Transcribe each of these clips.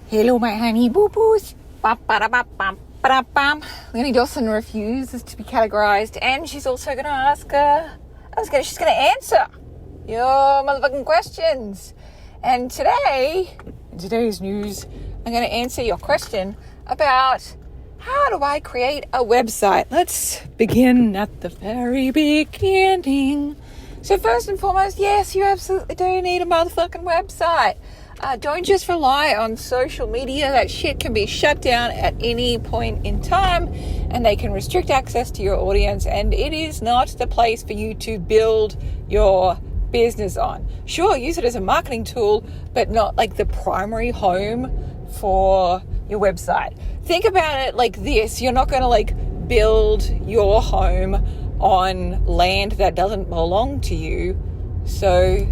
Hello, my honey boo boos. Lenny Dawson refuses to be categorized, and she's also going to ask. She's going to answer your motherfucking questions. And today, in today's news, I'm going to answer your question about how do I create a website. Let's begin at the very beginning. So first and foremost, yes, you absolutely do need a motherfucking website. Don't just rely on social media. That shit can be shut down at any point in time, and they can restrict access to your audience, and it is not the place for you to build your business on. Sure, use it as a marketing tool, but not like the primary home for your website. Think about it like this. You're not going to build your home on land that doesn't belong to you. So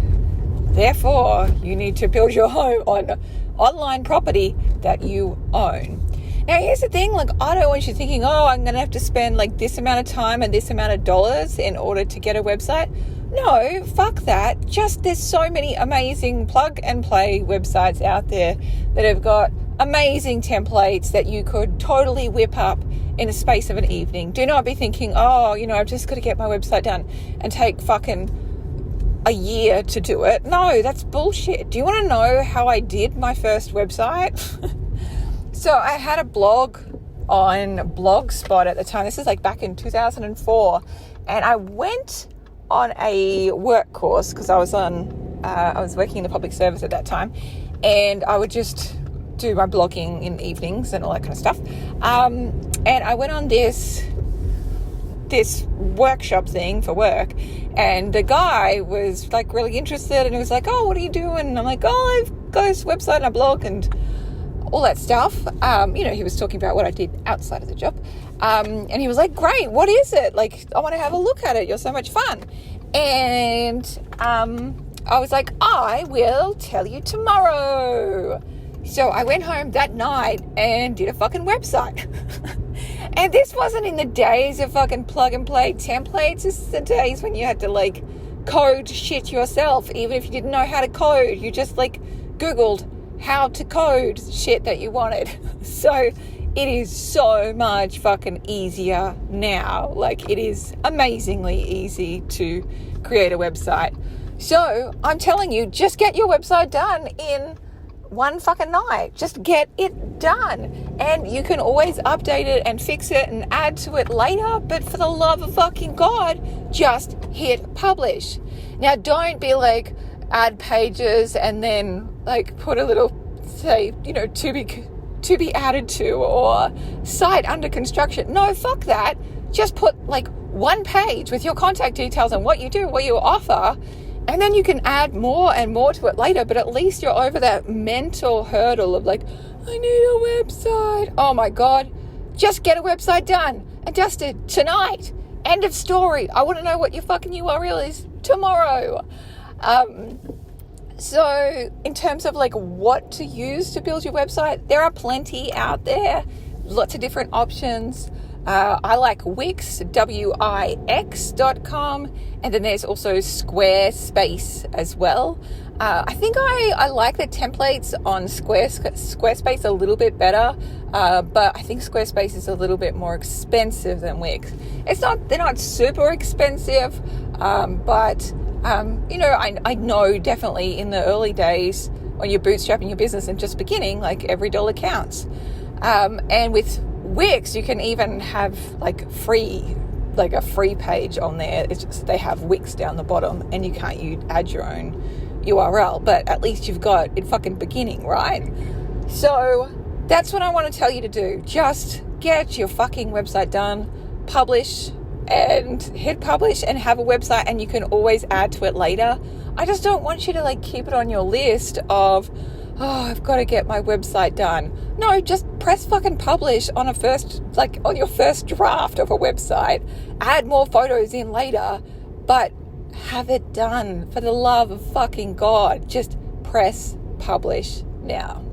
therefore, you need to build your home on online property that you own. Now, here's the thing. I don't want you thinking, I'm going to have to spend this amount of time and this amount of dollars in order to get a website. No, fuck that. There's so many amazing plug and play websites out there that have got amazing templates that you could totally whip up in the space of an evening. Do not be thinking, I've just got to get my website done and take fucking a year to do it. No, that's bullshit. Do you want to know how I did my first website? So I had a blog on Blogspot at the time. This is back in 2004. And I went on a work course because I was working in the public service at that time. And I would just do my blogging in the evenings and all that kind of stuff. And I went on this workshop thing for work, and the guy was really interested, and he was like, what are you doing? And I'm like, I've got this website and a blog and all that stuff. He was talking about what I did outside of the job. And he was like, great, what is it? I want to have a look at it. You're so much fun. And I was like, I will tell you tomorrow. So I went home that night and did a fucking website. And this wasn't in the days of fucking plug and play templates. This is the days when you had to code shit yourself. Even if you didn't know how to code, you just Googled how to code shit that you wanted. So it is so much fucking easier now. It is amazingly easy to create a website. So I'm telling you, just get your website done in one fucking night. Just get it done, and you can always update it and fix it and add to it later, but for the love of fucking God, just hit publish. Now, don't be add pages and then put a little, say, to be added to, or site under construction. No, fuck that. Just put one page with your contact details and what you do, what you offer, and then you can add more and more to it later, but at least you're over that mental hurdle of I need a website. Oh my God, just get a website done and just tonight. End of story. I want to know what your fucking URL is tomorrow. So in terms of what to use to build your website, there are plenty out there, lots of different options. I like Wix, Wix.com, and then there's also Squarespace as well. I think I like the templates on Squarespace a little bit better, but I think Squarespace is a little bit more expensive than Wix. They're not super expensive, but I know definitely in the early days when you're bootstrapping your business and just beginning, every dollar counts. And with Wix, you can even have a free page on there. It's just they have Wix down the bottom, and you can't add your own URL, but at least you've got it fucking beginning, right? So that's what I want to tell you to do. Just get your fucking website done, publish, and hit publish, and have a website, and you can always add to it later. I just don't want you to keep it on your list of, I've got to get my website done. No, just press fucking publish on on your first draft of a website. Add more photos in later, but have it done. For the love of fucking God, just press publish now.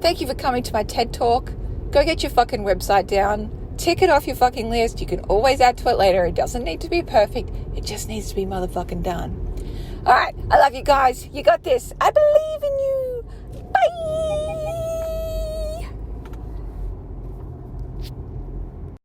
Thank you for coming to my TED Talk. Go get your fucking website down. Tick it off your fucking list. You can always add to it later. It doesn't need to be perfect. It just needs to be motherfucking done. All right. I love you guys. You got this. I believe in you.